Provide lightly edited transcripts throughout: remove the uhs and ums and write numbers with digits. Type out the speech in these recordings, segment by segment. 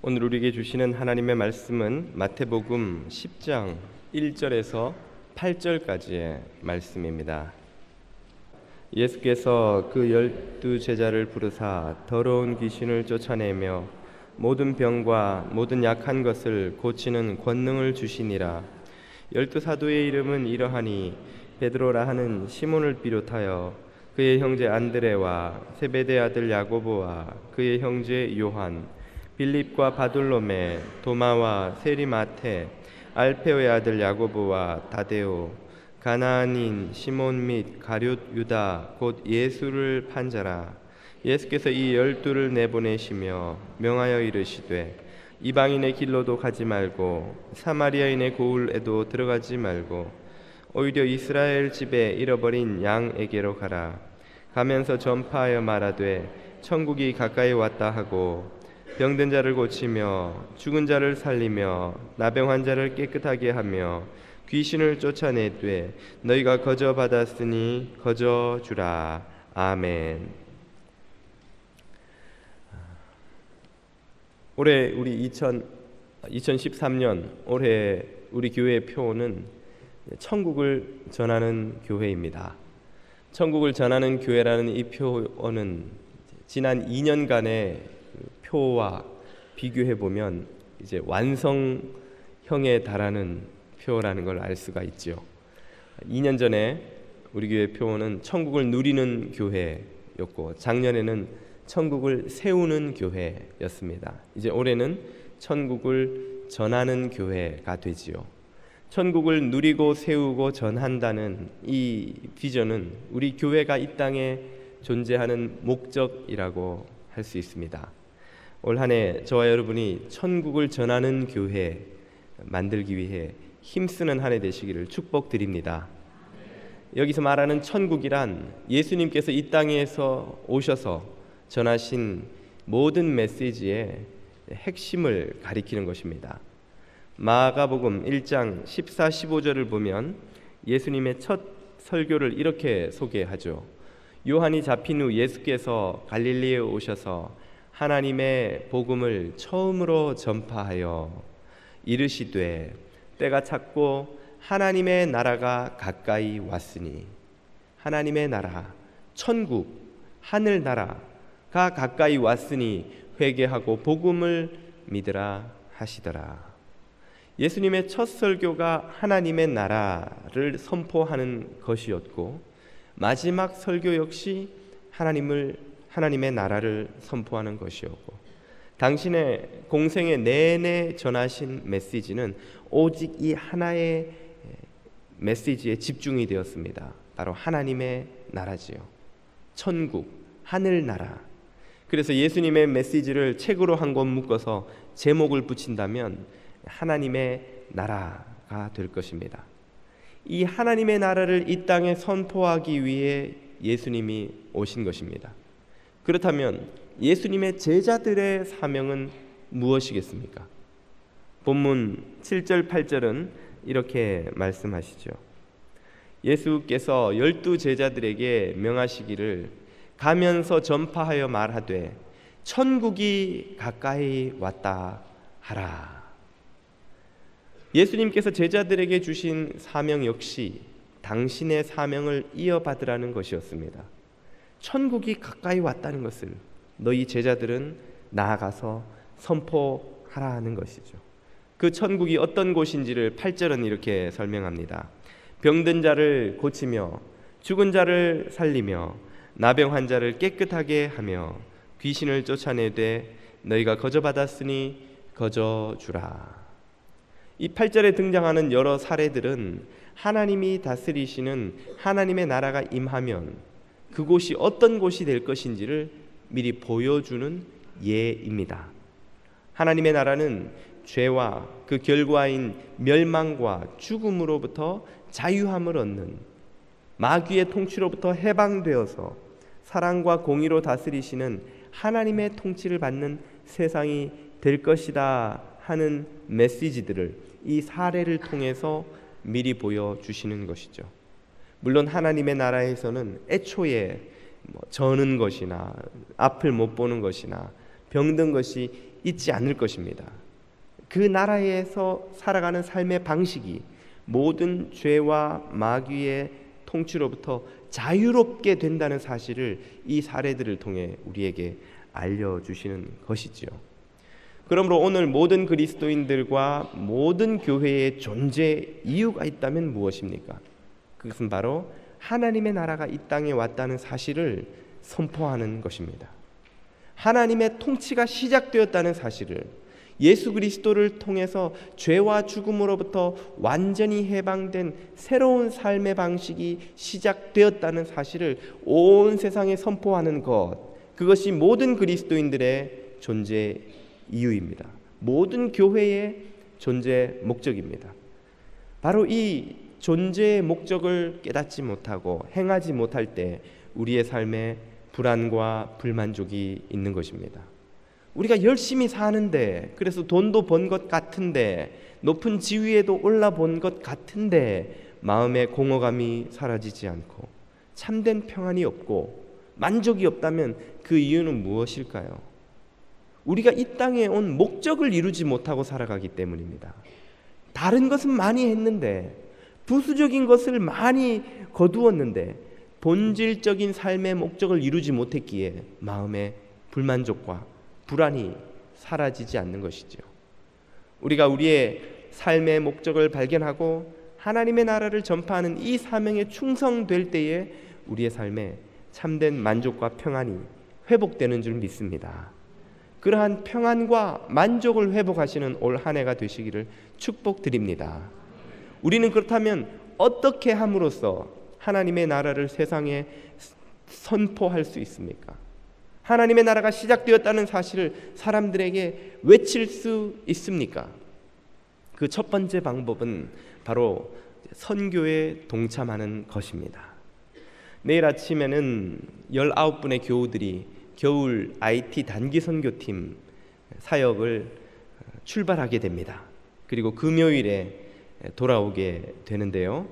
오늘 우리에게 주시는 하나님의 말씀은 마태복음 10장 1절에서 8절까지의 말씀입니다. 예수께서 그 12제자를 부르사 더러운 귀신을 쫓아내며 모든 병과 모든 약한 것을 고치는 권능을 주시니라. 12사도의 이름은 이러하니 베드로라 하는 시몬을 비롯하여 그의 형제 안드레와 세베대 아들 야고보와 그의 형제 요한, 빌립과 바돌로메, 도마와 세리마테, 알페오의 아들 야고보와 다데오, 가나안인 시몬 및 가룟 유다 곧 예수를 판 자라. 예수께서 이 12를 내보내시며 명하여 이르시되 이방인의 길로도 가지 말고 사마리아인의 고을에도 들어가지 말고 오히려 이스라엘 집에 잃어버린 양에게로 가라. 가면서 전파하여 말하되 천국이 가까이 왔다 하고 병든 자를 고치며 죽은 자를 살리며 나병 환자를 깨끗하게 하며 귀신을 쫓아내되 너희가 거저 받았으니 거저 주라. 아멘. 올해 우리 2013년 올해 우리 교회의 표어는 천국을 전하는 교회입니다. 천국을 전하는 교회라는 이 표어는 지난 2년간의 표와 비교해 보면 이제 완성형에 달하는 표라는 걸 알 수가 있죠. 2년 전에 우리 교회 표어는 천국을 누리는 교회였고 작년에는 천국을 세우는 교회였습니다. 이제 올해는 천국을 전하는 교회가 되지요. 천국을 누리고 세우고 전한다는 이 비전은 우리 교회가 이 땅에 존재하는 목적이라고 할 수 있습니다. 올 한 해 저와 여러분이 천국을 전하는 교회 만들기 위해 힘쓰는 한 해 되시기를 축복드립니다. 여기서 말하는 천국이란 예수님께서 이 땅에서 오셔서 전하신 모든 메시지의 핵심을 가리키는 것입니다. 마가복음 1장 14, 15절을 보면 예수님의 첫 설교를 이렇게 소개하죠. 요한이 잡힌 후 예수께서 갈릴리에 오셔서 하나님의 복음을 처음으로 전파하여 이르시되 때가 찼고 하나님의 나라가 가까이 왔으니 하나님의 나라, 천국, 하늘나라가 가까이 왔으니 회개하고 복음을 믿으라 하시더라. 예수님의 첫 설교가 하나님의 나라를 선포하는 것이었고 마지막 설교 역시 하나님의 나라를 선포하는 것이었고 당신의 공생의 내내 전하신 메시지는 오직 이 하나의 메시지에 집중이 되었습니다. 바로 하나님의 나라지요. 천국, 하늘나라. 그래서 예수님의 메시지를 책으로 한 권 묶어서 제목을 붙인다면 하나님의 나라가 될 것입니다. 이 하나님의 나라를 이 땅에 선포하기 위해 예수님이 오신 것입니다. 그렇다면 예수님의 제자들의 사명은 무엇이겠습니까? 본문 7절 8절은 이렇게 말씀하시죠. 예수께서 12제자들에게 명하시기를 가면서 전파하여 말하되 천국이 가까이 왔다 하라. 예수님께서 제자들에게 주신 사명 역시 당신의 사명을 이어받으라는 것이었습니다. 천국이 가까이 왔다는 것을 너희 제자들은 나아가서 선포하라 하는 것이죠. 그 천국이 어떤 곳인지를 8절은 이렇게 설명합니다. 병든 자를 고치며 죽은 자를 살리며 나병 환자를 깨끗하게 하며 귀신을 쫓아내되 너희가 거저 받았으니 거저 주라. 이 8절에 등장하는 여러 사례들은 하나님이 다스리시는 하나님의 나라가 임하면 그곳이 어떤 곳이 될 것인지를 미리 보여주는 예입니다. 하나님의 나라는 죄와 그 결과인 멸망과 죽음으로부터 자유함을 얻는 마귀의 통치로부터 해방되어서 사랑과 공의로 다스리시는 하나님의 통치를 받는 세상이 될 것이다 하는 메시지들을 이 사례를 통해서 미리 보여주시는 것이죠. 물론 하나님의 나라에서는 애초에 저는 것이나 앞을 못 보는 것이나 병든 것이 있지 않을 것입니다. 그 나라에서 살아가는 삶의 방식이 모든 죄와 마귀의 통치로부터 자유롭게 된다는 사실을 이 사례들을 통해 우리에게 알려주시는 것이지요. 그러므로 오늘 모든 그리스도인들과 모든 교회의 존재 이유가 있다면 무엇입니까? 그것은 바로 하나님의 나라가 이 땅에 왔다는 사실을 선포하는 것입니다. 하나님의 통치가 시작되었다는 사실을, 예수 그리스도를 통해서 죄와 죽음으로부터 완전히 해방된 새로운 삶의 방식이 시작되었다는 사실을 온 세상에 선포하는 것, 그것이 모든 그리스도인들의 존재 이유입니다. 모든 교회의 존재 목적입니다. 바로 이 존재의 목적을 깨닫지 못하고 행하지 못할 때 우리의 삶에 불안과 불만족이 있는 것입니다. 우리가 열심히 사는데, 그래서 돈도 번 것 같은데, 높은 지위에도 올라본 것 같은데 마음의 공허감이 사라지지 않고 참된 평안이 없고 만족이 없다면 그 이유는 무엇일까요? 우리가 이 땅에 온 목적을 이루지 못하고 살아가기 때문입니다. 다른 것은 많이 했는데, 부수적인 것을 많이 거두었는데 본질적인 삶의 목적을 이루지 못했기에 마음의 불만족과 불안이 사라지지 않는 것이죠. 우리가 우리의 삶의 목적을 발견하고 하나님의 나라를 전파하는 이 사명에 충성될 때에 우리의 삶에 참된 만족과 평안이 회복되는 줄 믿습니다. 그러한 평안과 만족을 회복하시는 올 한 해가 되시기를 축복드립니다. 우리는 그렇다면 어떻게 함으로써 하나님의 나라를 세상에 선포할 수 있습니까? 하나님의 나라가 시작되었다는 사실을 사람들에게 외칠 수 있습니까? 그 첫 번째 방법은 바로 선교에 동참하는 것입니다. 내일 아침에는 19분의 교우들이 겨울 IT 단기 선교팀 사역을 출발하게 됩니다. 그리고 금요일에 돌아오게 되는데요.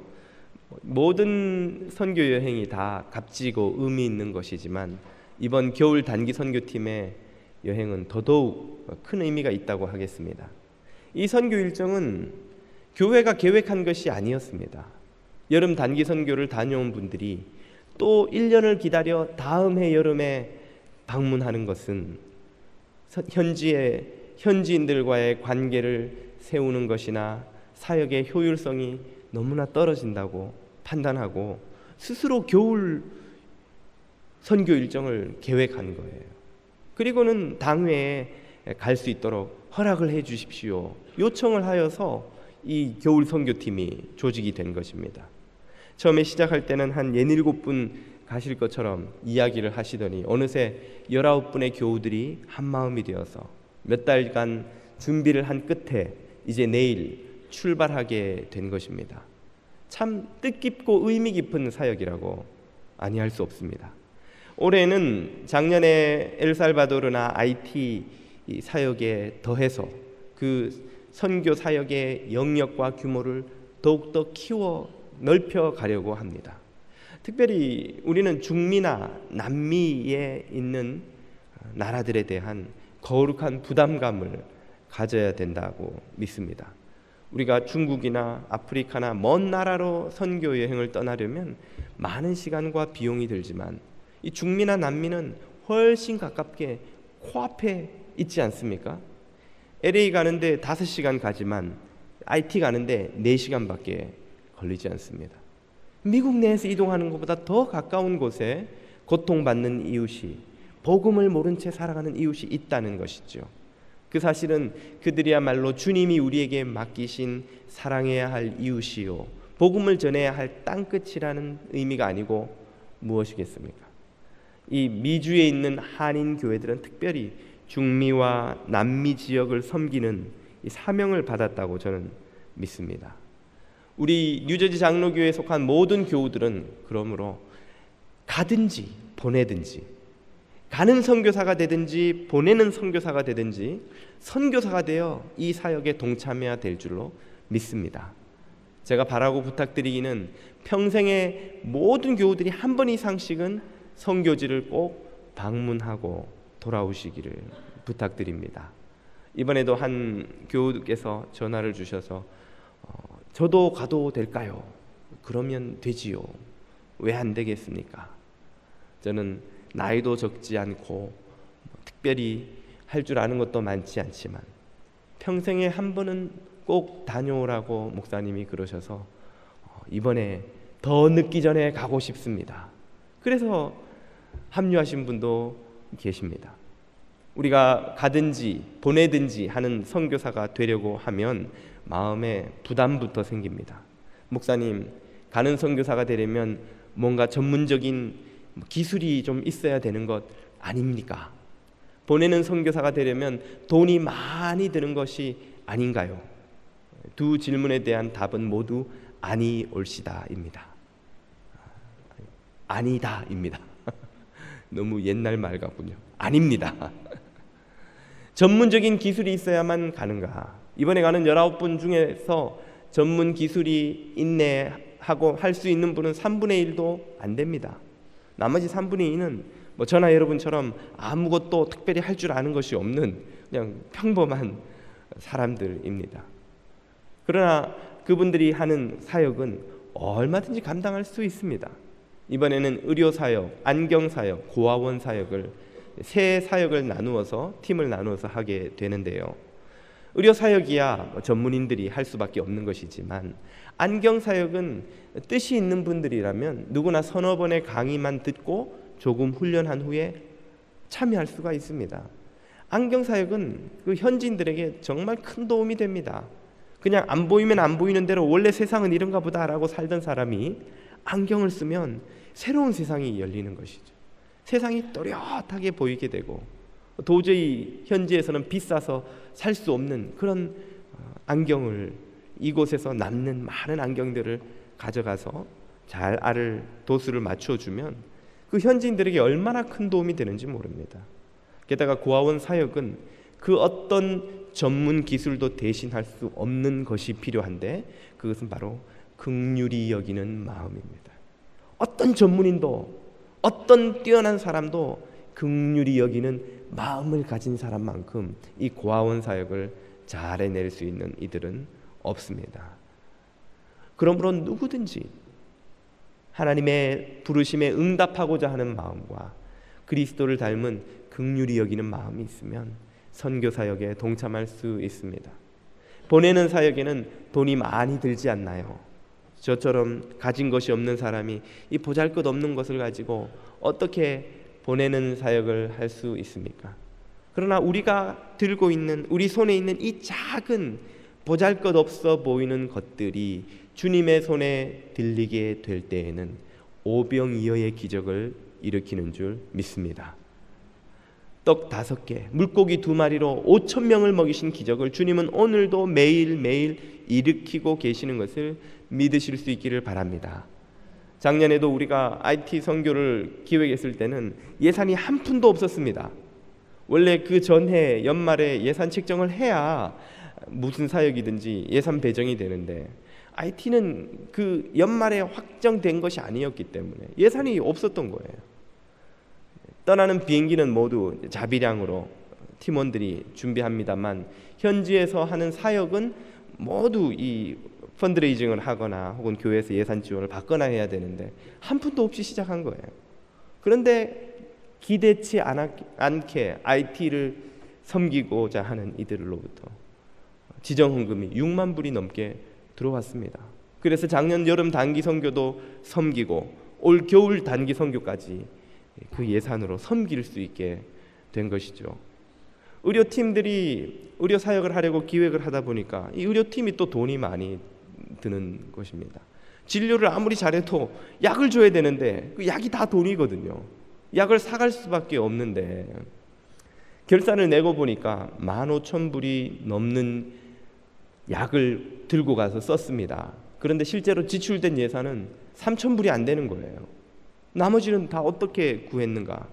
모든 선교 여행이 다 값지고 의미 있는 것이지만 이번 겨울 단기 선교팀의 여행은 더더욱 큰 의미가 있다고 하겠습니다. 이 선교 일정은 교회가 계획한 것이 아니었습니다. 여름 단기 선교를 다녀온 분들이 또 1년을 기다려 다음 해 여름에 방문하는 것은 현지의 현지인들과의 관계를 세우는 것이나 사역의 효율성이 너무나 떨어진다고 판단하고 스스로 겨울 선교 일정을 계획한 거예요. 그리고는 당회에 갈 수 있도록 허락을 해 주십시오 요청을 하여서 이 겨울 선교팀이 조직이 된 것입니다. 처음에 시작할 때는 한 67분 가실 것처럼 이야기를 하시더니 어느새 19분의 교우들이 한마음이 되어서 몇 달간 준비를 한 끝에 이제 내일 출발하게 된 것입니다. 참 뜻깊고 의미 깊은 사역이라고 아니할 수 없습니다. 올해는 작년에 엘살바도르나 IT 사역에 더해서 그 선교 사역의 영역과 규모를 더욱더 키워 넓혀 가려고 합니다. 특별히 우리는 중미나 남미에 있는 나라들에 대한 거룩한 부담감을 가져야 된다고 믿습니다. 우리가 중국이나 아프리카나 먼 나라로 선교 여행을 떠나려면 많은 시간과 비용이 들지만 이 중미나 남미는 훨씬 가깝게 코앞에 있지 않습니까? LA 가는데 5시간 가지만 IT 가는데 4시간밖에 걸리지 않습니다. 미국 내에서 이동하는 것보다 더 가까운 곳에 고통받는 이웃이, 복음을 모른 채 살아가는 이웃이 있다는 것이죠. 그 사실은 그들이야말로 주님이 우리에게 맡기신 사랑해야 할 이웃이요 복음을 전해야 할 땅끝이라는 의미가 아니고 무엇이겠습니까? 이 미주에 있는 한인 교회들은 특별히 중미와 남미 지역을 섬기는 이 사명을 받았다고 저는 믿습니다. 우리 뉴저지 장로교회에 속한 모든 교우들은 그러므로 가든지 보내든지, 가는 선교사가 되든지 보내는 선교사가 되든지 선교사가 되어 이 사역에 동참해야 될 줄로 믿습니다. 제가 바라고 부탁드리기는 평생에 모든 교우들이 한 번 이상씩은 선교지를 꼭 방문하고 돌아오시기를 부탁드립니다. 이번에도 한 교우께서 전화를 주셔서 저도 가도 될까요? 그러면 되지요. 왜 안 되겠습니까? 저는 나이도 적지 않고 특별히 할 줄 아는 것도 많지 않지만 평생에 한 번은 꼭 다녀오라고 목사님이 그러셔서 이번에 더 늦기 전에 가고 싶습니다. 그래서 합류하신 분도 계십니다. 우리가 가든지 보내든지 하는 선교사가 되려고 하면 마음에 부담부터 생깁니다. 목사님, 가는 선교사가 되려면 뭔가 전문적인 기술이 좀 있어야 되는 것 아닙니까? 보내는 선교사가 되려면 돈이 많이 드는 것이 아닌가요? 두 질문에 대한 답은 모두 아니올시다입니다. 아니다입니다. 너무 옛날 말 같군요. 아닙니다. 전문적인 기술이 있어야만 가는가? 이번에 가는 19분 중에서 전문 기술이 있네 하고 할 수 있는 분은 3분의 1도 안 됩니다. 나머지 3분의 2는 저나 여러분처럼 아무것도 특별히 할 줄 아는 것이 없는 그냥 평범한 사람들입니다. 그러나 그분들이 하는 사역은 얼마든지 감당할 수 있습니다. 이번에는 의료사역, 안경사역, 고아원 사역을 세 사역을 나누어서 팀을 나누어서 하게 되는데요. 의료사역이야 전문인들이 할 수밖에 없는 것이지만 안경사역은 뜻이 있는 분들이라면 누구나 서너 번의 강의만 듣고 조금 훈련한 후에 참여할 수가 있습니다. 안경사역은 그 현지인들에게 정말 큰 도움이 됩니다. 그냥 안 보이면 안 보이는 대로 원래 세상은 이런가 보다라고 살던 사람이 안경을 쓰면 새로운 세상이 열리는 것이죠. 세상이 또렷하게 보이게 되고 도저히 현지에서는 비싸서 살 수 없는 그런 안경을 이곳에서 남는 많은 안경들을 가져가서 잘 알을 도수를 맞춰주면 그 현지인들에게 얼마나 큰 도움이 되는지 모릅니다. 게다가 고아원 사역은 그 어떤 전문 기술도 대신할 수 없는 것이 필요한데 그것은 바로 긍휼히 여기는 마음입니다. 어떤 전문인도 어떤 뛰어난 사람도 긍휼히 여기는 마음을 가진 사람만큼 이 고아원 사역을 잘 해낼 수 있는 이들은 없습니다. 그러므로 누구든지 하나님의 부르심에 응답하고자 하는 마음과 그리스도를 닮은 긍휼히 여기는 마음이 있으면 선교 사역에 동참할 수 있습니다. 보내는 사역에는 돈이 많이 들지 않나요? 저처럼 가진 것이 없는 사람이 이 보잘것없는 것을 가지고 어떻게 보내는 사역을 할 수 있습니까? 그러나 우리가 들고 있는 우리 손에 있는 이 작은 보잘것없어 보이는 것들이 주님의 손에 들리게 될 때에는 오병이어의 기적을 일으키는 줄 믿습니다. 떡 5개, 물고기 2마리로 5,000명을 먹이신 기적을 주님은 오늘도 매일매일 일으키고 계시는 것을 믿으실 수 있기를 바랍니다. 작년에도 우리가 IT 선교를 기획했을 때는 예산이 한 푼도 없었습니다. 원래 그 전해 연말에 예산 책정을 해야 무슨 사역이든지 예산 배정이 되는데 IT는 그 연말에 확정된 것이 아니었기 때문에 예산이 없었던 거예요. 떠나는 비행기는 모두 자비량으로 팀원들이 준비합니다만 현지에서 하는 사역은 모두 이 펀드레이징을 하거나 혹은 교회에서 예산 지원을 받거나 해야 되는데 한 푼도 없이 시작한 거예요. 그런데 기대치 않게 IT를 섬기고자 하는 이들로부터 지정헌금이 6만 불이 넘게 들어왔습니다. 그래서 작년 여름 단기 선교도 섬기고 올 겨울 단기 선교까지 그 예산으로 섬길 수 있게 된 것이죠. 의료팀들이 의료 사역을 하려고 기획을 하다 보니까 이 의료팀이 또 돈이 많이 드는 것입니다. 진료를 아무리 잘해도 약을 줘야 되는데 그 약이 다 돈이거든요. 약을 사갈 수밖에 없는데 결산을 내고 보니까 15,000불이 넘는 약을 들고 가서 썼습니다. 그런데 실제로 지출된 예산은 3,000불이 안 되는 거예요. 나머지는 다 어떻게 구했는가?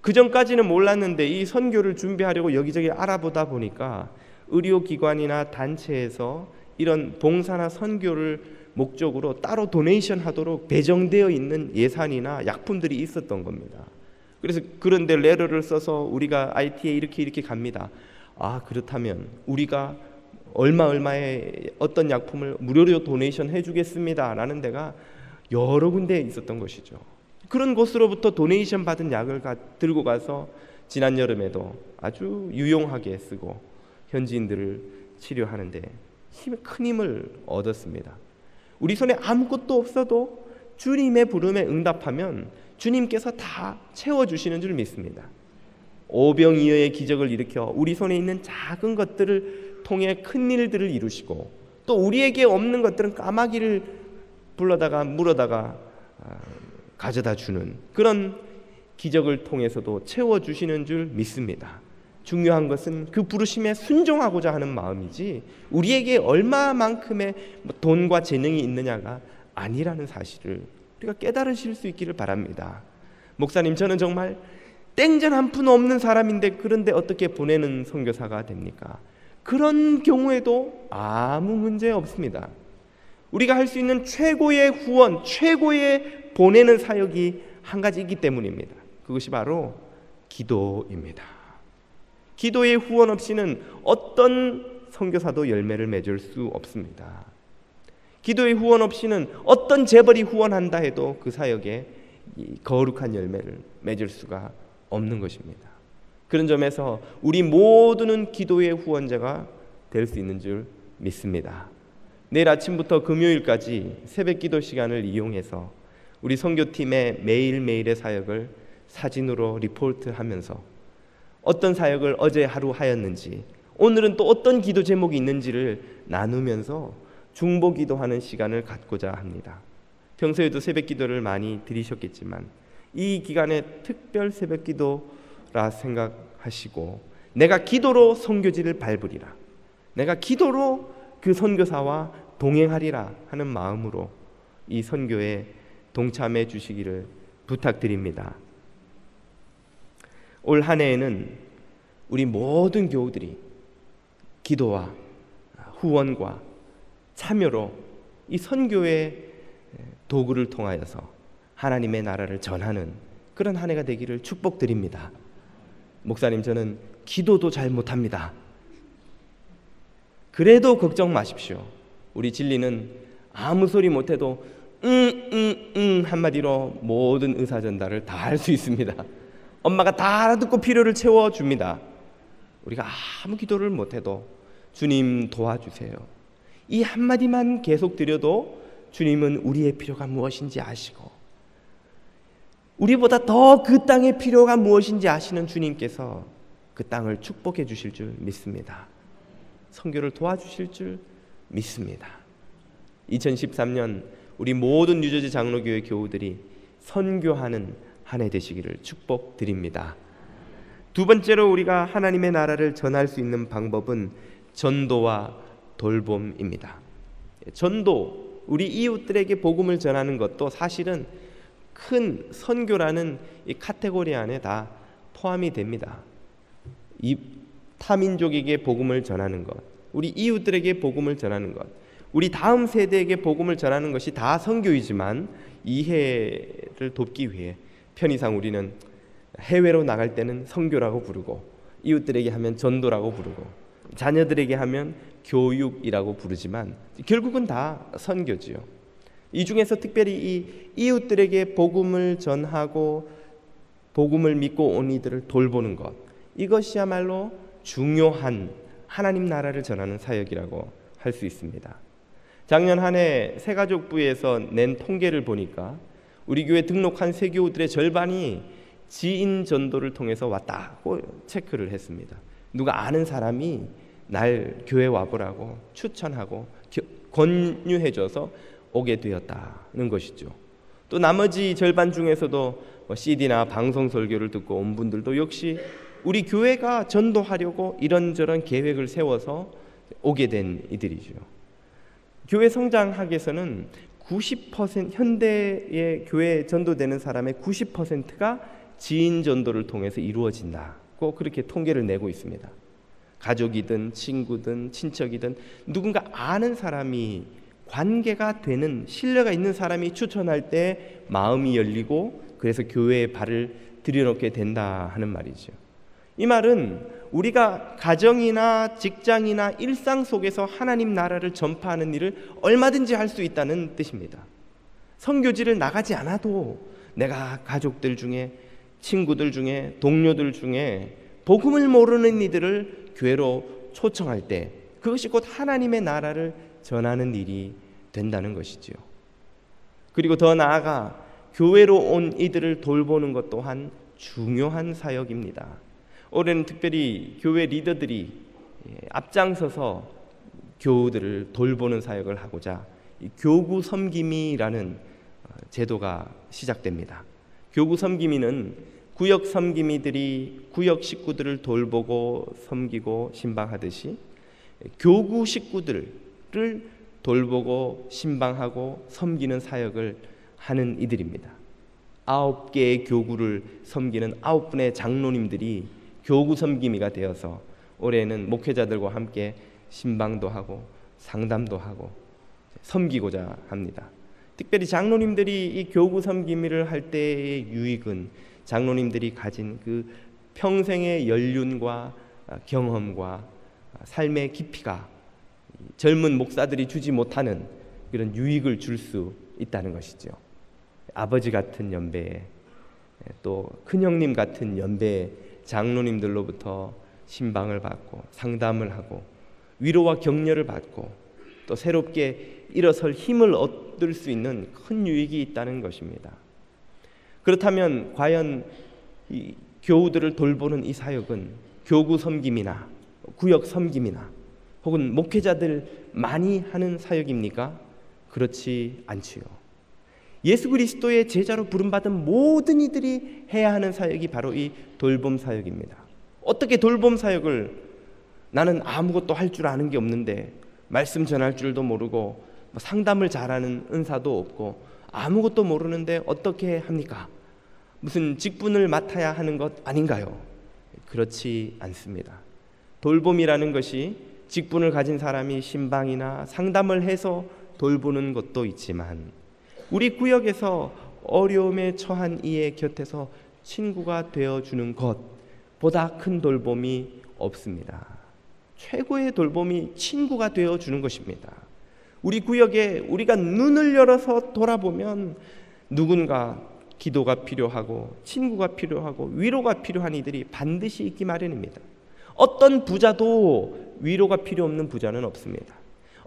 그 전까지는 몰랐는데 이 선교를 준비하려고 여기저기 알아보다 보니까 의료기관이나 단체에서 이런 봉사나 선교를 목적으로 따로 도네이션 하도록 배정되어 있는 예산이나 약품들이 있었던 겁니다. 그래서 그런데 레터를 써서 우리가 IT에 이렇게 갑니다. 그렇다면 우리가 얼마의 어떤 약품을 무료로 도네이션 해주겠습니다 라는 데가 여러 군데 있었던 것이죠. 그런 곳으로부터 도네이션 받은 약을 들고 가서 지난 여름에도 아주 유용하게 쓰고 현지인들을 치료하는데 큰 힘을 얻었습니다. 우리 손에 아무것도 없어도 주님의 부름에 응답하면 주님께서 다 채워주시는 줄 믿습니다. 오병이어의 기적을 일으켜 우리 손에 있는 작은 것들을 통해 큰 일들을 이루시고, 또 우리에게 없는 것들은 까마귀를 불러다가 물어다가 가져다 주는 그런 기적을 통해서도 채워주시는 줄 믿습니다. 중요한 것은 그 부르심에 순종하고자 하는 마음이지 우리에게 얼마만큼의 돈과 재능이 있느냐가 아니라는 사실을 우리가 깨달으실 수 있기를 바랍니다. 목사님, 저는 정말 땡전 한 푼 없는 사람인데 그런데 어떻게 보내는 선교사가 됩니까? 그런 경우에도 아무 문제 없습니다. 우리가 할 수 있는 최고의 후원, 최고의 보내는 사역이 한 가지 있기 때문입니다. 그것이 바로 기도입니다. 기도의 후원 없이는 어떤 선교사도 열매를 맺을 수 없습니다. 기도의 후원 없이는 어떤 재벌이 후원한다 해도 그 사역에 거룩한 열매를 맺을 수가 없는 것입니다. 그런 점에서 우리 모두는 기도의 후원자가 될 수 있는 줄 믿습니다. 내일 아침부터 금요일까지 새벽 기도 시간을 이용해서 우리 선교팀의 매일매일의 사역을 사진으로 리포트하면서 어떤 사역을 어제 하루 하였는지, 오늘은 또 어떤 기도 제목이 있는지를 나누면서 중보 기도하는 시간을 갖고자 합니다. 평소에도 새벽 기도를 많이 드리셨겠지만 이 기간에 특별 새벽 기도라 생각하시고, 내가 기도로 선교지를 밟으리라, 내가 기도로 그 선교사와 동행하리라 하는 마음으로 이 선교에 동참해 주시기를 부탁드립니다. 올 한 해에는 우리 모든 교우들이 기도와 후원과 참여로 이 선교의 도구를 통하여서 하나님의 나라를 전하는 그런 한 해가 되기를 축복드립니다. 목사님, 저는 기도도 잘 못합니다. 그래도 걱정 마십시오. 우리 진리는 아무 소리 못해도 한마디로 모든 의사 전달을 다 할 수 있습니다. 엄마가 다 알아듣고 필요를 채워줍니다. 우리가 아무 기도를 못해도 주님 도와주세요, 이 한마디만 계속 드려도 주님은 우리의 필요가 무엇인지 아시고, 우리보다 더 그 땅의 필요가 무엇인지 아시는 주님께서 그 땅을 축복해 주실 줄 믿습니다. 선교를 도와주실 줄 믿습니다. 2013년 우리 모든 뉴저지 장로교회 교우들이 선교하는 한 해 되시기를 축복드립니다. 두 번째로 우리가 하나님의 나라를 전할 수 있는 방법은 전도와 돌봄입니다. 전도, 우리 이웃들에게 복음을 전하는 것도 사실은 큰 선교라는 이 카테고리 안에 다 포함이 됩니다. 이 타민족에게 복음을 전하는 것, 우리 이웃들에게 복음을 전하는 것, 우리 다음 세대에게 복음을 전하는 것이 다 선교이지만 이해를 돕기 위해 편의상 우리는 해외로 나갈 때는 선교라고 부르고, 이웃들에게 하면 전도라고 부르고, 자녀들에게 하면 교육이라고 부르지만 결국은 다 선교지요. 이 중에서 특별히 이 이웃들에게 복음을 전하고 복음을 믿고 온 이들을 돌보는 것, 이것이야말로 중요한 하나님 나라를 전하는 사역이라고 할 수 있습니다. 작년 한 해 새가족부에서 낸 통계를 보니까 우리 교회 등록한 새교우들의 절반이 지인 전도를 통해서 왔다고 체크를 했습니다. 누가 아는 사람이 날 교회 와보라고 추천하고 권유해줘서 오게 되었다는 것이죠. 또 나머지 절반 중에서도 CD나 방송 설교를 듣고 온 분들도 역시 우리 교회가 전도하려고 이런저런 계획을 세워서 오게 된 이들이죠. 교회 성장학에서는 90% 현대의 교회 전도되는 사람의 90%가 지인 전도를 통해서 이루어진다고 그렇게 통계를 내고 있습니다. 가족이든 친구든 친척이든 누군가 아는 사람이, 관계가 되는 신뢰가 있는 사람이 추천할 때 마음이 열리고 그래서 교회에 발을 들여놓게 된다 하는 말이죠. 이 말은 우리가 가정이나 직장이나 일상 속에서 하나님 나라를 전파하는 일을 얼마든지 할 수 있다는 뜻입니다. 선교지를 나가지 않아도 내가 가족들 중에, 친구들 중에, 동료들 중에 복음을 모르는 이들을 교회로 초청할 때 그것이 곧 하나님의 나라를 전하는 일이 된다는 것이지요. 그리고 더 나아가 교회로 온 이들을 돌보는 것 또한 중요한 사역입니다. 올해는 특별히 교회 리더들이 앞장서서 교우들을 돌보는 사역을 하고자 교구 섬김이라는 제도가 시작됩니다. 교구 섬김이는 구역 섬김이들이 구역 식구들을 돌보고 섬기고 신방하듯이 교구 식구들을 돌보고 신방하고 섬기는 사역을 하는 이들입니다. 9개의 교구를 섬기는 9분의 장로님들이 교구 섬김이가 되어서 올해는 목회자들과 함께 신방도 하고 상담도 하고 섬기고자 합니다. 특별히 장로님들이 이 교구 섬김이를 할 때의 유익은 장로님들이 가진 그 평생의 연륜과 경험과 삶의 깊이가 젊은 목사들이 주지 못하는 그런 유익을 줄 수 있다는 것이죠. 아버지 같은 연배에 또 큰형님 같은 연배의 장로님들로부터 신방을 받고 상담을 하고 위로와 격려를 받고 또 새롭게 일어설 힘을 얻을 수 있는 큰 유익이 있다는 것입니다. 그렇다면 과연 이 교우들을 돌보는 이 사역은 교구 섬김이나 구역 섬김이나 혹은 목회자들만이 하는 사역입니까? 그렇지 않지요. 예수 그리스도의 제자로 부름받은 모든 이들이 해야 하는 사역이 바로 이 돌봄 사역입니다. 어떻게 돌봄 사역을, 나는 아무것도 할 줄 아는 게 없는데 말씀 전할 줄도 모르고 상담을 잘하는 은사도 없고 아무것도 모르는데 어떻게 합니까? 무슨 직분을 맡아야 하는 것 아닌가요? 그렇지 않습니다. 돌봄이라는 것이 직분을 가진 사람이 신방이나 상담을 해서 돌보는 것도 있지만 우리 구역에서 어려움에 처한 이의 곁에서 친구가 되어주는 것보다 큰 돌봄이 없습니다. 최고의 돌봄이 친구가 되어주는 것입니다. 우리 구역에 우리가 눈을 열어서 돌아보면 누군가 기도가 필요하고 친구가 필요하고 위로가 필요한 이들이 반드시 있기 마련입니다. 어떤 부자도 위로가 필요 없는 부자는 없습니다.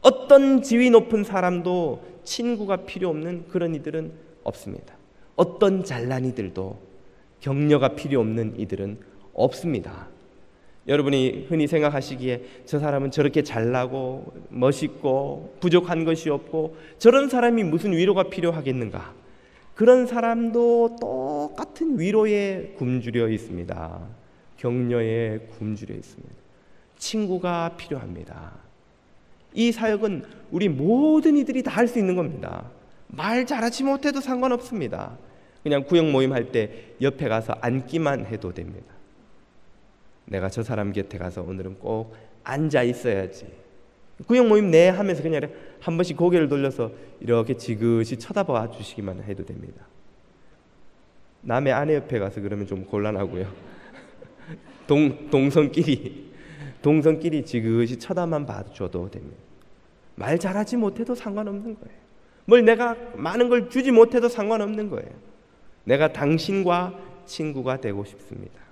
어떤 지위 높은 사람도 친구가 필요 없는 그런 이들은 없습니다. 어떤 잘난 이들도 격려가 필요 없는 이들은 없습니다. 여러분이 흔히 생각하시기에 저 사람은 저렇게 잘나고 멋있고 부족한 것이 없고 저런 사람이 무슨 위로가 필요하겠는가? 그런 사람도 똑같은 위로에 굶주려 있습니다. 격려에 굶주려 있습니다. 친구가 필요합니다. 이 사역은 우리 모든 이들이 다 할 수 있는 겁니다. 말 잘하지 못해도 상관없습니다. 그냥 구역 모임 할 때 옆에 가서 앉기만 해도 됩니다. 내가 저 사람 곁에 가서 오늘은 꼭 앉아 있어야지. 구역 모임 내 하면서 그냥 한 번씩 고개를 돌려서 이렇게 지그시 쳐다봐 주시기만 해도 됩니다. 남의 아내 옆에 가서 그러면 좀 곤란하고요. 동성끼리 지그시 쳐다만 봐줘도 됩니다. 말 잘하지 못해도 상관없는 거예요. 뭘 내가 많은 걸 주지 못해도 상관없는 거예요. 내가 당신과 친구가 되고 싶습니다.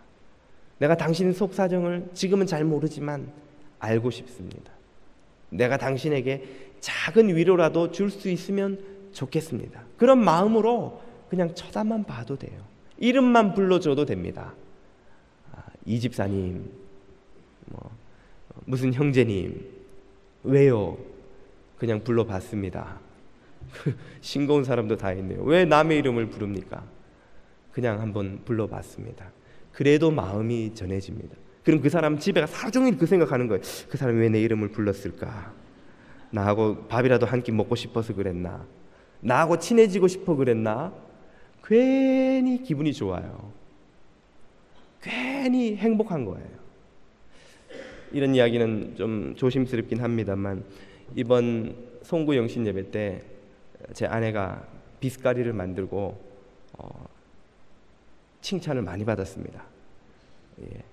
내가 당신 속사정을 지금은 잘 모르지만 알고 싶습니다. 내가 당신에게 작은 위로라도 줄 수 있으면 좋겠습니다. 그런 마음으로 그냥 쳐다만 봐도 돼요. 이름만 불러줘도 됩니다. 이 집사님, 무슨 형제님, 왜요? 그냥 불러봤습니다. 싱거운 사람도 다 있네요. 왜 남의 이름을 부릅니까? 그냥 한번 불러봤습니다. 그래도 마음이 전해집니다. 그럼 그 사람 집에 가서 하루 종일 그 생각하는 거예요. 그 사람이 왜 내 이름을 불렀을까? 나하고 밥이라도 한 끼 먹고 싶어서 그랬나? 나하고 친해지고 싶어 그랬나? 괜히 기분이 좋아요. 괜히 행복한 거예요. 이런 이야기는 좀 조심스럽긴 합니다만 이번 송구 영신 예배 때 제 아내가 비스가리를 만들고 칭찬을 많이 받았습니다. 예.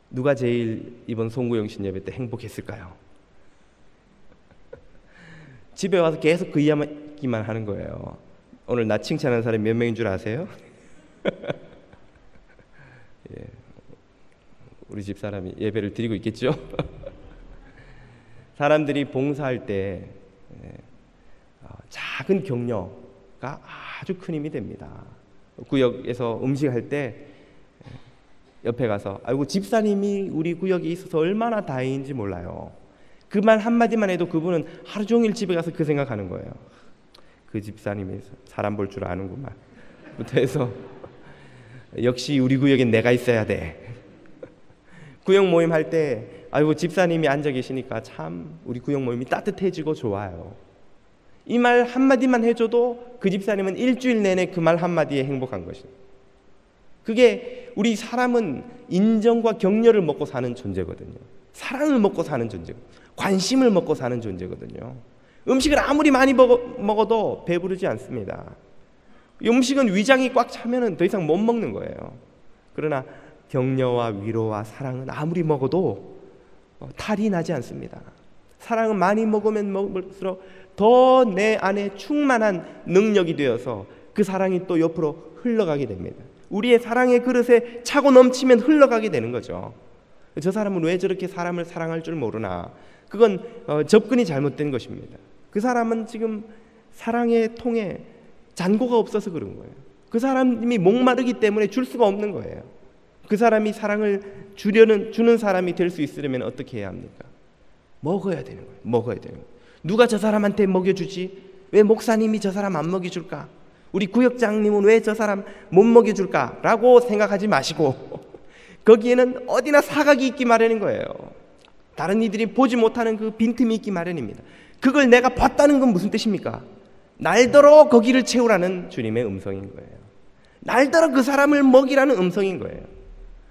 누가 제일 이번 송구영신 예배 때 행복했을까요? 집에 와서 계속 그 이야기만 하는 거예요. 오늘 나 칭찬하는 사람이 몇 명인 줄 아세요? 예, 우리 집 사람이 예배를 드리고 있겠죠? 사람들이 봉사할 때 작은 격려가 아주 큰 힘이 됩니다. 구역에서 음식할 때 옆에 가서 아이고 집사님이 우리 구역에 있어서 얼마나 다행인지 몰라요. 그 말 한마디만 해도 그분은 하루 종일 집에 가서 그 생각하는 거예요. 그 집사님이 사람 볼 줄 아는구만 부터 해서 역시 우리 구역엔 내가 있어야 돼. 구역 모임 할 때 아이고 집사님이 앉아 계시니까 참 우리 구역 모임이 따뜻해지고 좋아요. 이 말 한마디만 해줘도 그 집사님은 일주일 내내 그 말 한마디에 행복한 것이에요. 그게 우리 사람은 인정과 격려를 먹고 사는 존재거든요. 사랑을 먹고 사는 존재거든요. 관심을 먹고 사는 존재거든요. 음식을 아무리 많이 먹어도 배부르지 않습니다. 음식은 위장이 꽉 차면 더 이상 못 먹는 거예요. 그러나 격려와 위로와 사랑은 아무리 먹어도 탈이 나지 않습니다. 사랑은 많이 먹으면 먹을수록 더 내 안에 충만한 능력이 되어서 그 사랑이 또 옆으로 흘러가게 됩니다. 우리의 사랑의 그릇에 차고 넘치면 흘러가게 되는 거죠. 저 사람은 왜 저렇게 사람을 사랑할 줄 모르나? 그건 접근이 잘못된 것입니다. 그 사람은 지금 사랑의 통에 잔고가 없어서 그런 거예요. 그 사람이 목마르기 때문에 줄 수가 없는 거예요. 그 사람이 사랑을 주는 사람이 될 수 있으려면 어떻게 해야 합니까? 먹어야 되는 거예요. 먹어야 되는 거예요. 누가 저 사람한테 먹여주지? 왜 목사님이 저 사람 안 먹여줄까? 우리 구역장님은 왜 저 사람 못 먹여줄까? 라고 생각하지 마시고 거기에는 어디나 사각이 있기 마련인 거예요. 다른 이들이 보지 못하는 그 빈틈이 있기 마련입니다. 그걸 내가 봤다는 건 무슨 뜻입니까? 날더러 거기를 채우라는 주님의 음성인 거예요. 날더러 그 사람을 먹이라는 음성인 거예요.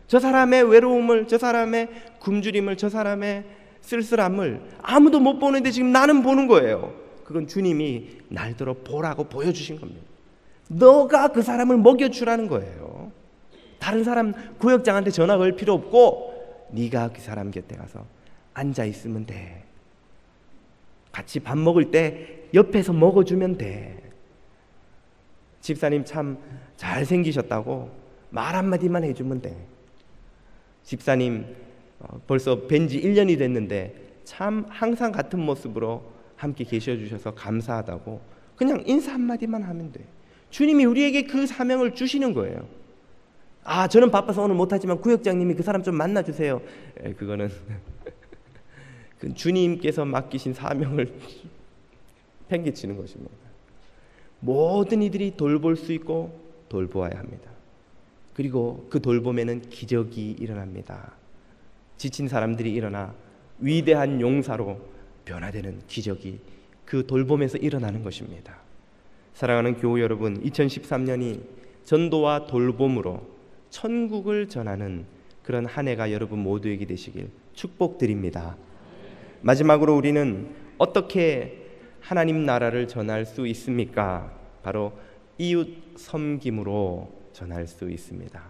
저 사람의 외로움을, 저 사람의 굶주림을, 저 사람의 쓸쓸함을 아무도 못 보는데 지금 나는 보는 거예요. 그건 주님이 날더러 보라고 보여주신 겁니다. 너가 그 사람을 먹여주라는 거예요. 다른 사람 구역장한테 전화 걸 필요 없고 네가 그 사람 곁에 가서 앉아 있으면 돼. 같이 밥 먹을 때 옆에서 먹어주면 돼. 집사님 참 잘생기셨다고 말 한마디만 해주면 돼. 집사님 벌써 뵌지 1년이 됐는데 참 항상 같은 모습으로 함께 계셔주셔서 감사하다고 그냥 인사 한마디만 하면 돼. 주님이 우리에게 그 사명을 주시는 거예요. 아, 저는 바빠서 오늘 못하지만 구역장님이 그 사람 좀 만나주세요. 그거는 주님께서 맡기신 사명을 팽개치는 것입니다. 모든 이들이 돌볼 수 있고 돌보아야 합니다. 그리고 그 돌봄에는 기적이 일어납니다. 지친 사람들이 일어나 위대한 용사로 변화되는 기적이 그 돌봄에서 일어나는 것입니다. 사랑하는 교우 여러분, 2013년이 전도와 돌봄으로 천국을 전하는 그런 한 해가 여러분 모두에게 되시길 축복드립니다. 마지막으로 우리는 어떻게 하나님 나라를 전할 수 있습니까? 바로 이웃 섬김으로 전할 수 있습니다.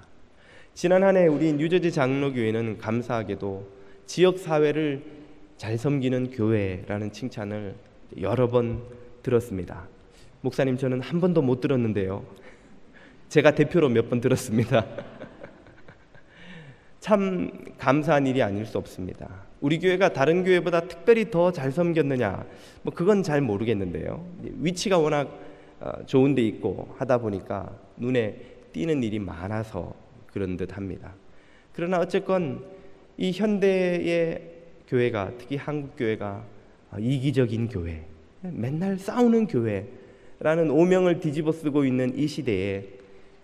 지난 한 해 우리 뉴저지 장로교회는 감사하게도 지역사회를 잘 섬기는 교회라는 칭찬을 여러 번 들었습니다. 목사님, 저는 한 번도 못 들었는데요. 제가 대표로 몇 번 들었습니다. 참 감사한 일이 아닐 수 없습니다. 우리 교회가 다른 교회보다 특별히 더 잘 섬겼느냐, 그건 잘 모르겠는데요. 위치가 워낙 좋은 데 있고 하다 보니까 눈에 띄는 일이 많아서 그런 듯 합니다. 그러나 어쨌건 이 현대의 교회가, 특히 한국 교회가 이기적인 교회, 맨날 싸우는 교회라는 오명을 뒤집어 쓰고 있는 이 시대에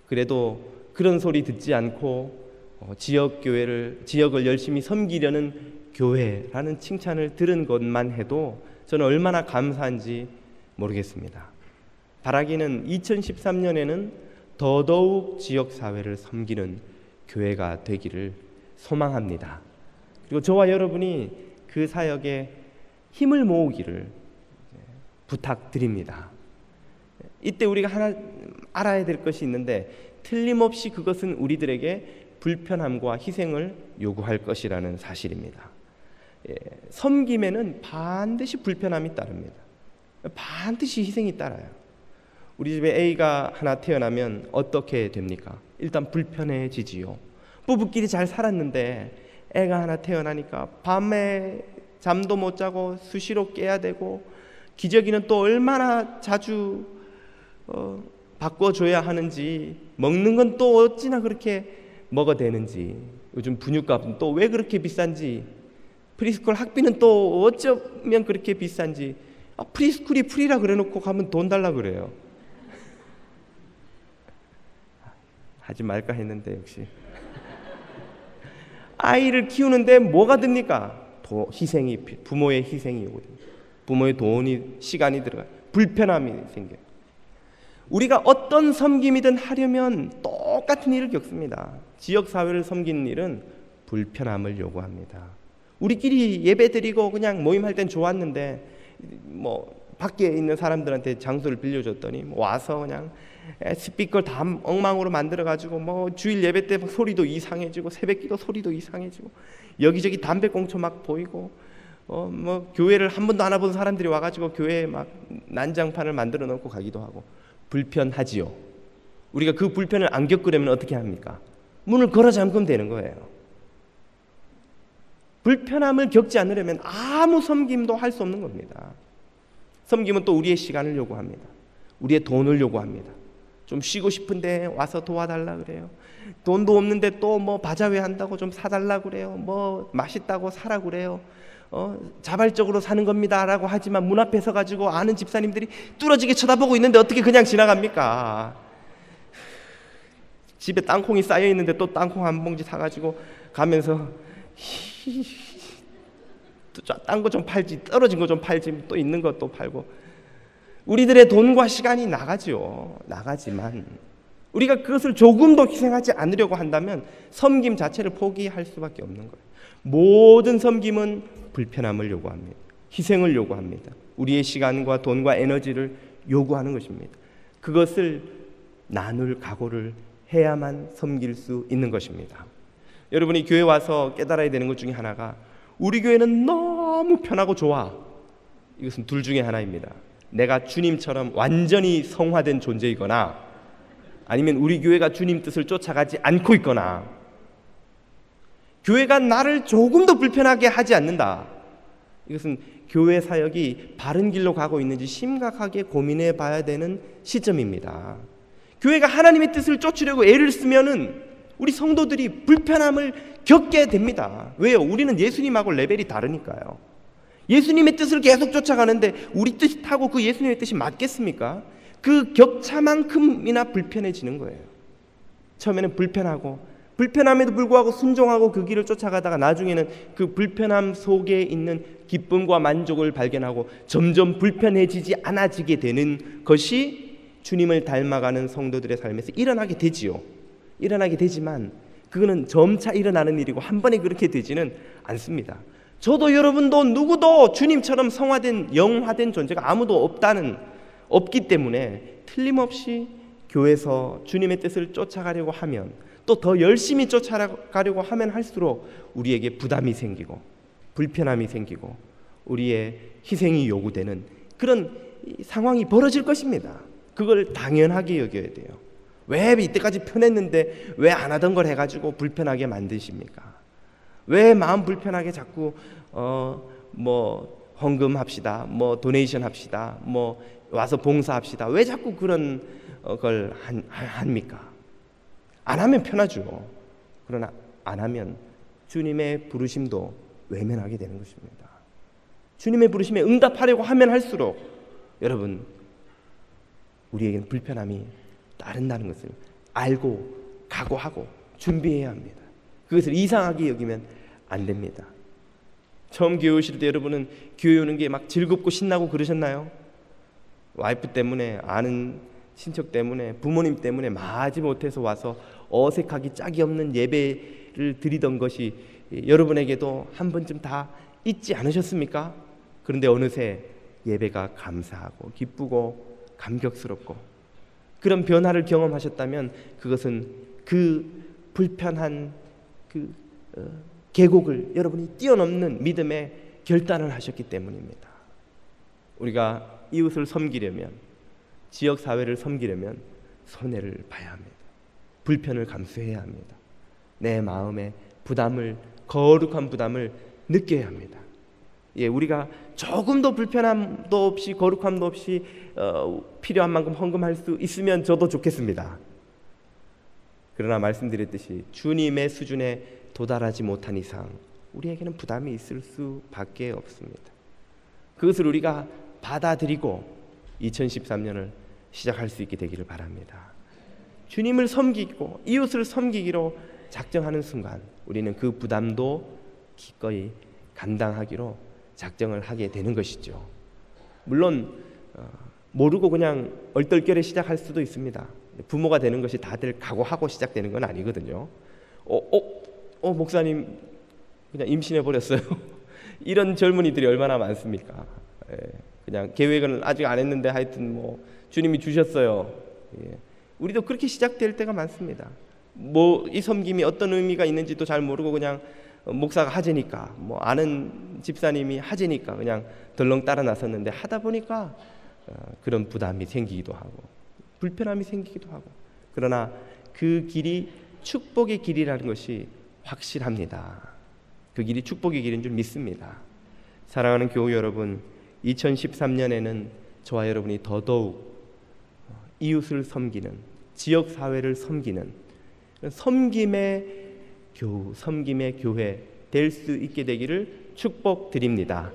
그래도 그런 소리 듣지 않고 지역을 열심히 섬기려는 교회라는 칭찬을 들은 것만 해도 저는 얼마나 감사한지 모르겠습니다. 바라기는 2013년에는 더더욱 지역사회를 섬기는 교회가 되기를 소망합니다. 그리고 저와 여러분이 그 사역에 힘을 모으기를 부탁드립니다. 이때 우리가 하나 알아야 될 것이 있는데 틀림없이 그것은 우리들에게 불편함과 희생을 요구할 것이라는 사실입니다. 섬김에는 반드시 불편함이 따릅니다. 반드시 희생이 따라요. 우리 집에 A가 하나 태어나면 어떻게 됩니까? 일단 불편해지지요. 부부끼리 잘 살았는데 애가 하나 태어나니까 밤에 잠도 못 자고 수시로 깨야 되고, 기저귀는 또 얼마나 자주 바꿔줘야 하는지, 먹는 건 또 어찌나 그렇게 먹어대는지, 요즘 분유값은 또 왜 그렇게 비싼지, 프리스쿨 학비는 또 어쩌면 그렇게 비싼지, 프리스쿨이 프리라 그래놓고 가면 돈 달라 그래요. 하지 말까 했는데 역시 아이를 키우는데 뭐가 듭니까? 부모의 희생이 오거든요. 부모의 돈이, 시간이 들어가요. 불편함이 생겨요. 우리가 어떤 섬김이든 하려면 똑같은 일을 겪습니다. 지역사회를 섬기는 일은 불편함을 요구합니다. 우리끼리 예배드리고 그냥 모임할 땐 좋았는데 밖에 있는 사람들한테 장소를 빌려줬더니 와서 그냥 스피커 다 엉망으로 만들어가지고 주일 예배 때 소리도 이상해지고 새벽기도 소리도 이상해지고 여기저기 담배꽁초 막 보이고 교회를 한 번도 안 와본 사람들이 와가지고 교회에 막 난장판을 만들어 놓고 가기도 하고 불편하지요. 우리가 그 불편을 안 겪으려면 어떻게 합니까? 문을 걸어 잠그면 되는 거예요. 불편함을 겪지 않으려면 아무 섬김도 할 수 없는 겁니다. 섬김은 또 우리의 시간을 요구합니다. 우리의 돈을 요구합니다. 좀 쉬고 싶은데 와서 도와달라 그래요. 돈도 없는데 또 바자회 한다고 좀 사달라 그래요. 맛있다고 사라 그래요. 자발적으로 사는 겁니다 라고 하지만 문 앞에 서가지고 아는 집사님들이 뚫어지게 쳐다보고 있는데 어떻게 그냥 지나갑니까? 집에 땅콩이 쌓여있는데 또 땅콩 한 봉지 사가지고 가면서 딴 거 좀 팔지, 떨어진 거 좀 팔지, 또 있는 거 또 팔고. 우리들의 돈과 시간이 나가지만 우리가 그것을 조금도 희생하지 않으려고 한다면 섬김 자체를 포기할 수밖에 없는 거예요. 모든 섬김은 불편함을 요구합니다. 희생을 요구합니다. 우리의 시간과 돈과 에너지를 요구하는 것입니다. 그것을 나눌 각오를 해야만 섬길 수 있는 것입니다. 여러분이 교회 와서 깨달아야 되는 것 중에 하나가, 우리 교회는 너무 편하고 좋아. 이것은 둘 중에 하나입니다. 내가 주님처럼 완전히 성화된 존재이거나, 아니면 우리 교회가 주님 뜻을 쫓아가지 않고 있거나, 교회가 나를 조금 더 불편하게 하지 않는다. 이것은 교회 사역이 바른 길로 가고 있는지 심각하게 고민해 봐야 되는 시점입니다. 교회가 하나님의 뜻을 쫓으려고 애를 쓰면은 우리 성도들이 불편함을 겪게 됩니다. 왜요? 우리는 예수님하고 레벨이 다르니까요. 예수님의 뜻을 계속 쫓아가는데 우리 뜻하고 그 예수님의 뜻이 맞겠습니까? 그 격차만큼이나 불편해지는 거예요. 처음에는 불편함에도 불구하고 순종하고 그 길을 쫓아가다가 나중에는 그 불편함 속에 있는 기쁨과 만족을 발견하고 점점 불편해지지 않아지게 되는 것이 주님을 닮아가는 성도들의 삶에서 일어나게 되지요. 일어나게 되지만 그거는 점차 일어나는 일이고 한 번에 그렇게 되지는 않습니다. 저도 여러분도 누구도 주님처럼 성화된 영화된 존재가 아무도 없기 때문에 틀림없이 교회에서 주님의 뜻을 쫓아가려고 하면, 또 더 열심히 쫓아가려고 하면 할수록 우리에게 부담이 생기고 불편함이 생기고 우리의 희생이 요구되는 그런 상황이 벌어질 것입니다. 그걸 당연하게 여겨야 돼요. 왜 이때까지 편했는데 왜 안 하던 걸 해가지고 불편하게 만드십니까? 왜 마음 불편하게 자꾸 헌금합시다, 도네이션 합시다, 와서 봉사합시다, 왜 자꾸 그런 걸 합니까? 안 하면 편하죠. 그러나 안 하면 주님의 부르심도 외면하게 되는 것입니다. 주님의 부르심에 응답하려고 하면 할수록 여러분, 우리에게는 불편함이 따른다는 것을 알고 각오하고 준비해야 합니다. 그것을 이상하게 여기면 안 됩니다. 처음 교회 오실 때 여러분은 교회 오는 게 막 즐겁고 신나고 그러셨나요? 와이프 때문에, 아는 친척 때문에, 부모님 때문에 마지 못해서 와서 어색하기 짝이 없는 예배를 드리던 것이 여러분에게도 한 번쯤 다 있지 않으셨습니까? 그런데 어느새 예배가 감사하고 기쁘고 감격스럽고 그런 변화를 경험하셨다면 그것은 그 불편한 그 계곡을 여러분이 뛰어넘는 믿음의 결단을 하셨기 때문입니다. 우리가 이웃을 섬기려면, 지역 사회를 섬기려면 손해를 봐야 합니다. 불편을 감수해야 합니다. 내 마음의 부담을, 거룩한 부담을 느껴야 합니다. 우리가 조금도 불편함도 없이 거룩함도 없이 필요한 만큼 헌금할 수 있으면 저도 좋겠습니다. 그러나 말씀드렸듯이 주님의 수준에 도달하지 못한 이상 우리에게는 부담이 있을 수밖에 없습니다. 그것을 우리가 받아들이고 2013년을 시작할 수 있게 되기를 바랍니다. 주님을 섬기고 이웃을 섬기기로 작정하는 순간 우리는 그 부담도 기꺼이 감당하기로 작정을 하게 되는 것이죠. 물론 모르고 그냥 얼떨결에 시작할 수도 있습니다. 부모가 되는 것이 다들 각오하고 시작되는 건 아니거든요. 목사님 그냥 임신해 버렸어요. 이런 젊은이들이 얼마나 많습니까? 그냥 계획은 아직 안 했는데 하여튼 뭐 주님이 주셨어요. 우리도 그렇게 시작될 때가 많습니다. 이 섬김이 어떤 의미가 있는지도 잘 모르고 그냥 목사가 하재니까, 아는 집사님이 하재니까 그냥 덜렁 따라 나섰는데 하다 보니까 그런 부담이 생기기도 하고 불편함이 생기기도 하고, 그러나 그 길이 축복의 길이라는 것이 확실합니다. 그 길이 축복의 길인 줄 믿습니다. 사랑하는 교우 여러분, 2013년에는 저와 여러분이 더더욱 이웃을 섬기는, 지역사회를 섬기는 섬김의 교회 될 수 있게 되기를 축복드립니다.